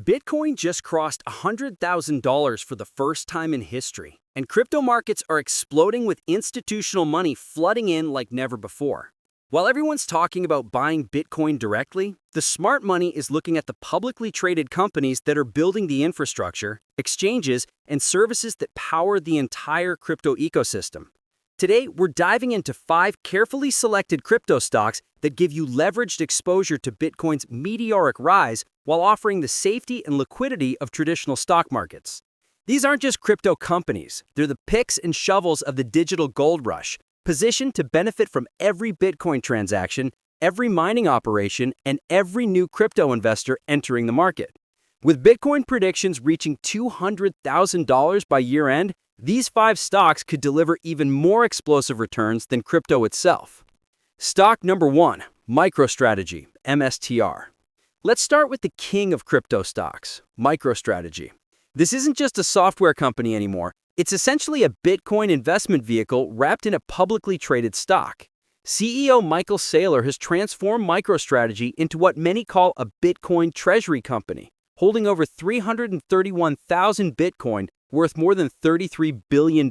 Bitcoin just crossed $100,000 for the first time in history, and crypto markets are exploding with institutional money flooding in like never before. While everyone's talking about buying Bitcoin directly, the smart money is looking at the publicly traded companies that are building the infrastructure, exchanges, and services that power the entire crypto ecosystem. Today, we're diving into 5 carefully selected crypto stocks that give you leveraged exposure to Bitcoin's meteoric rise while offering the safety and liquidity of traditional stock markets. These aren't just crypto companies, they're the picks and shovels of the digital gold rush, positioned to benefit from every Bitcoin transaction, every mining operation, and every new crypto investor entering the market. With Bitcoin predictions reaching $200,000 by year-end, these 5 stocks could deliver even more explosive returns than crypto itself. Stock number 1, MicroStrategy, MSTR. Let's start with the king of crypto stocks, MicroStrategy. This isn't just a software company anymore. It's essentially a Bitcoin investment vehicle wrapped in a publicly traded stock. CEO Michael Saylor has transformed MicroStrategy into what many call a Bitcoin Treasury company, holding over 331,000 Bitcoin worth more than $33 billion.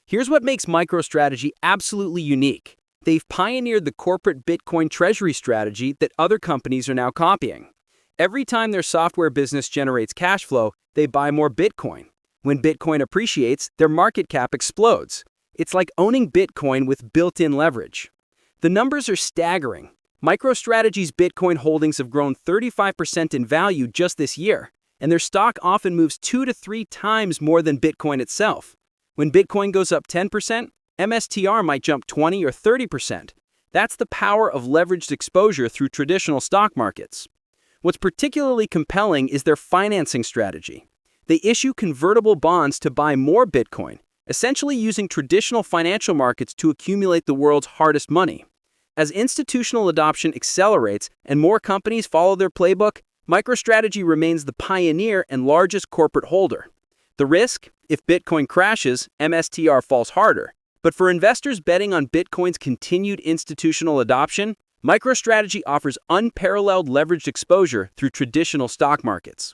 Here's what makes MicroStrategy absolutely unique. They've pioneered the corporate Bitcoin Treasury strategy that other companies are now copying. Every time their software business generates cash flow, they buy more Bitcoin. When Bitcoin appreciates, their market cap explodes. It's like owning Bitcoin with built-in leverage. The numbers are staggering. MicroStrategy's Bitcoin holdings have grown 35% in value just this year, and their stock often moves 2 to 3 times more than Bitcoin itself. When Bitcoin goes up 10%, MSTR might jump 20 or 30%. That's the power of leveraged exposure through traditional stock markets. What's particularly compelling is their financing strategy. They issue convertible bonds to buy more Bitcoin, essentially using traditional financial markets to accumulate the world's hardest money. As institutional adoption accelerates and more companies follow their playbook, MicroStrategy remains the pioneer and largest corporate holder. The risk? If Bitcoin crashes, MSTR falls harder. But for investors betting on Bitcoin's continued institutional adoption, MicroStrategy offers unparalleled leveraged exposure through traditional stock markets.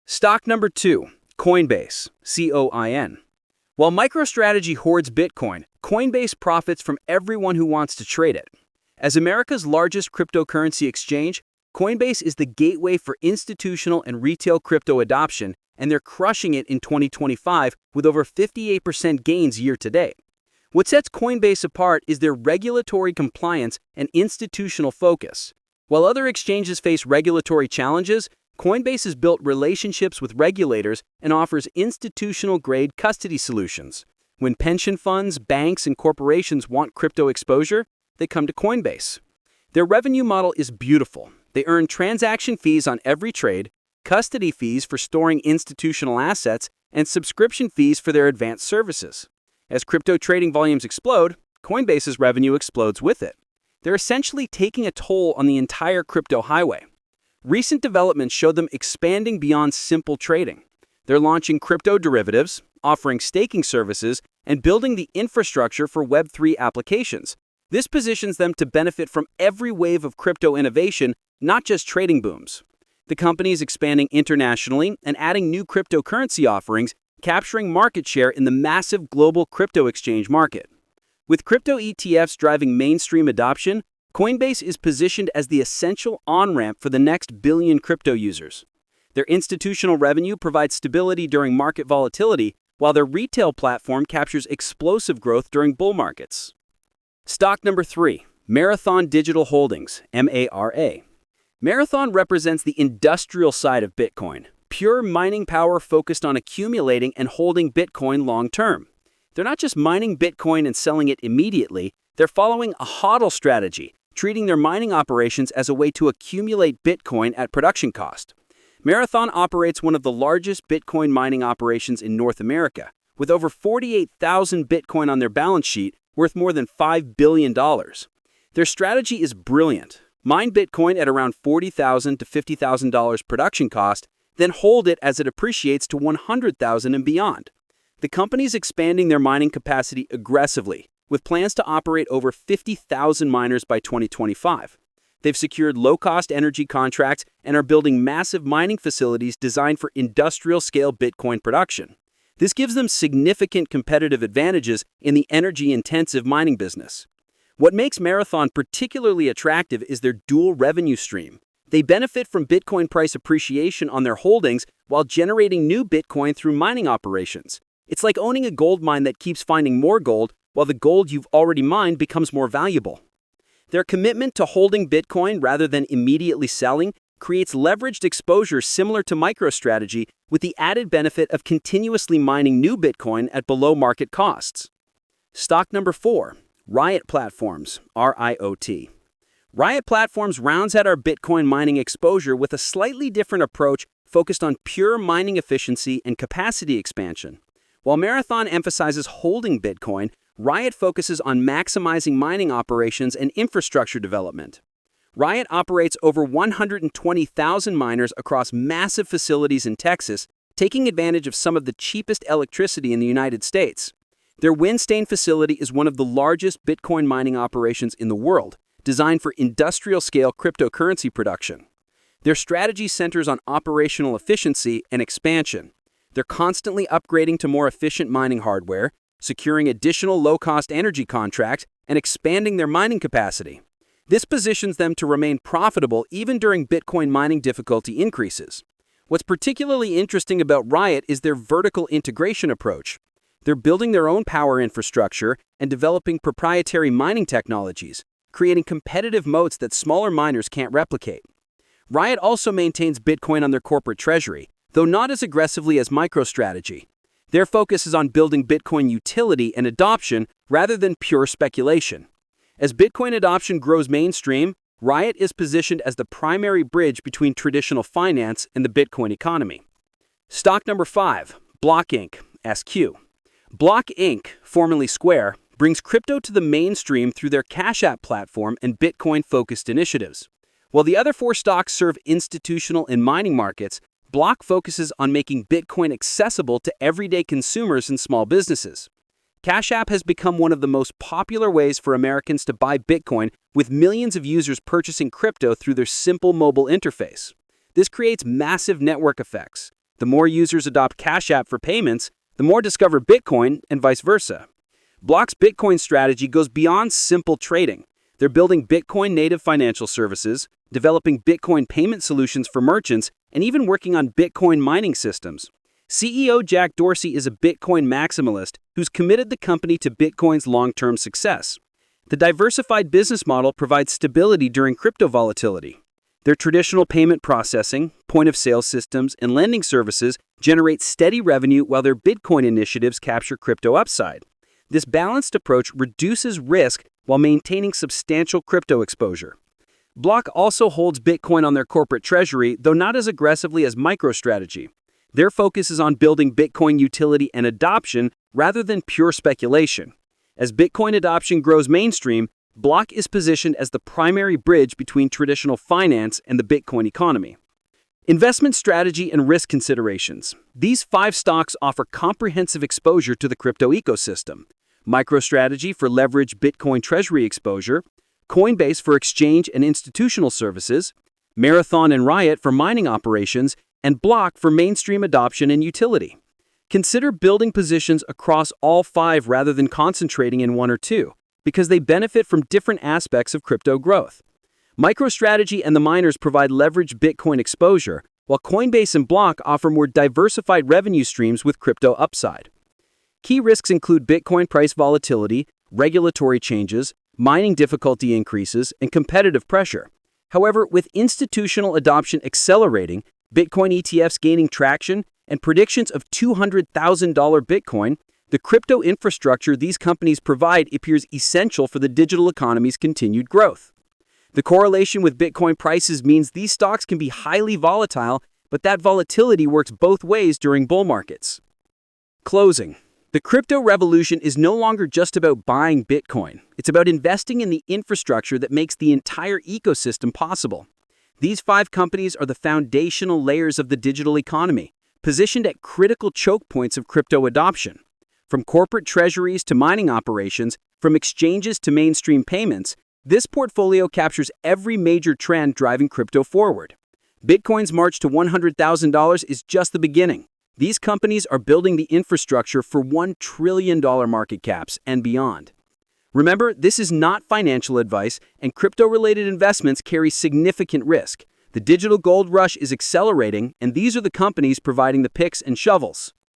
Stock number 2, Coinbase, COIN. While MicroStrategy hoards Bitcoin, Coinbase profits from everyone who wants to trade it. As America's largest cryptocurrency exchange, Coinbase is the gateway for institutional and retail crypto adoption, and they're crushing it in 2025 with over 58% gains year to date. What sets Coinbase apart is their regulatory compliance and institutional focus. While other exchanges face regulatory challenges, Coinbase has built relationships with regulators and offers institutional-grade custody solutions. When pension funds, banks, and corporations want crypto exposure, they come to Coinbase. Their revenue model is beautiful. They earn transaction fees on every trade, custody fees for storing institutional assets, and subscription fees for their advanced services. As crypto trading volumes explode, Coinbase's revenue explodes with it. They're essentially taking a toll on the entire crypto highway. Recent developments show them expanding beyond simple trading. They're launching crypto derivatives, offering staking services, and building the infrastructure for Web3 applications. This positions them to benefit from every wave of crypto innovation, not just trading booms. The company is expanding internationally and adding new cryptocurrency offerings, capturing market share in the massive global crypto exchange market. With crypto ETFs driving mainstream adoption, Coinbase is positioned as the essential on-ramp for the next billion crypto users. Their institutional revenue provides stability during market volatility, while their retail platform captures explosive growth during bull markets. Stock number 3, Marathon Digital Holdings, MARA. Marathon represents the industrial side of Bitcoin, pure mining power focused on accumulating and holding Bitcoin long-term. They're not just mining Bitcoin and selling it immediately, they're following a HODL strategy, treating their mining operations as a way to accumulate Bitcoin at production cost. Marathon operates one of the largest Bitcoin mining operations in North America, with over 48,000 Bitcoin on their balance sheet, worth more than $5 billion. Their strategy is brilliant. Mine Bitcoin at around $40,000 to $50,000 production cost, then hold it as it appreciates to $100,000 and beyond. The company's expanding their mining capacity aggressively, with plans to operate over 50,000 miners by 2025. They've secured low-cost energy contracts and are building massive mining facilities designed for industrial-scale Bitcoin production. This gives them significant competitive advantages in the energy-intensive mining business. What makes Marathon particularly attractive is their dual revenue stream. They benefit from Bitcoin price appreciation on their holdings while generating new Bitcoin through mining operations. It's like owning a gold mine that keeps finding more gold while the gold you've already mined becomes more valuable. Their commitment to holding Bitcoin rather than immediately selling creates leveraged exposure similar to MicroStrategy with the added benefit of continuously mining new Bitcoin at below market costs. Stock number 4, Riot Platforms, RIOT. Riot Platforms rounds out our Bitcoin mining exposure with a slightly different approach focused on pure mining efficiency and capacity expansion. While Marathon emphasizes holding Bitcoin, Riot focuses on maximizing mining operations and infrastructure development. Riot operates over 120,000 miners across massive facilities in Texas, taking advantage of some of the cheapest electricity in the United States. Their Windstain facility is one of the largest Bitcoin mining operations in the world, designed for industrial-scale cryptocurrency production. Their strategy centers on operational efficiency and expansion. They're constantly upgrading to more efficient mining hardware, securing additional low-cost energy contracts, and expanding their mining capacity. This positions them to remain profitable even during Bitcoin mining difficulty increases. What's particularly interesting about Riot is their vertical integration approach. They're building their own power infrastructure and developing proprietary mining technologies, creating competitive moats that smaller miners can't replicate. Riot also maintains Bitcoin on their corporate treasury, though not as aggressively as MicroStrategy. Their focus is on building Bitcoin utility and adoption rather than pure speculation. As Bitcoin adoption grows mainstream, Riot is positioned as the primary bridge between traditional finance and the Bitcoin economy. Stock number 5, Block Inc., SQ. Block Inc., formerly Square, brings crypto to the mainstream through their Cash App platform and Bitcoin-focused initiatives. While the other 4 stocks serve institutional and mining markets, Block focuses on making Bitcoin accessible to everyday consumers and small businesses. Cash App has become one of the most popular ways for Americans to buy Bitcoin, with millions of users purchasing crypto through their simple mobile interface. This creates massive network effects. The more users adopt Cash App for payments, the more discover Bitcoin, and vice versa. Block's Bitcoin strategy goes beyond simple trading. They're building Bitcoin-native financial services, developing Bitcoin payment solutions for merchants, and even working on Bitcoin mining systems. CEO Jack Dorsey is a Bitcoin maximalist who's committed the company to Bitcoin's long-term success. The diversified business model provides stability during crypto volatility. Their traditional payment processing, point-of-sale systems, and lending services generate steady revenue while their Bitcoin initiatives capture crypto upside. This balanced approach reduces risk while maintaining substantial crypto exposure. Block also holds Bitcoin on their corporate treasury, though not as aggressively as MicroStrategy. Their focus is on building Bitcoin utility and adoption rather than pure speculation. As Bitcoin adoption grows mainstream, Block is positioned as the primary bridge between traditional finance and the Bitcoin economy. Investment strategy and risk considerations. These 5 stocks offer comprehensive exposure to the crypto ecosystem. MicroStrategy for leveraged Bitcoin Treasury exposure, Coinbase for exchange and institutional services, Marathon and Riot for mining operations, and Block for mainstream adoption and utility. Consider building positions across all 5 rather than concentrating in 1 or 2, because they benefit from different aspects of crypto growth. MicroStrategy and the miners provide leveraged Bitcoin exposure, while Coinbase and Block offer more diversified revenue streams with crypto upside. Key risks include Bitcoin price volatility, regulatory changes, mining difficulty increases, and competitive pressure. However, with institutional adoption accelerating, Bitcoin ETFs gaining traction, and predictions of $200,000 Bitcoin, the crypto infrastructure these companies provide appears essential for the digital economy's continued growth. The correlation with Bitcoin prices means these stocks can be highly volatile, but that volatility works both ways during bull markets. Closing. The crypto revolution is no longer just about buying Bitcoin. It's about investing in the infrastructure that makes the entire ecosystem possible. These 5 companies are the foundational layers of the digital economy, positioned at critical choke points of crypto adoption. From corporate treasuries to mining operations, from exchanges to mainstream payments, This portfolio captures every major trend driving crypto forward. Bitcoin's march to $100,000 is just the beginning. These companies are building the infrastructure for $1 trillion market caps and beyond. Remember, this is not financial advice, and crypto-related investments carry significant risk. The digital gold rush is accelerating, and these are the companies providing the picks and shovels.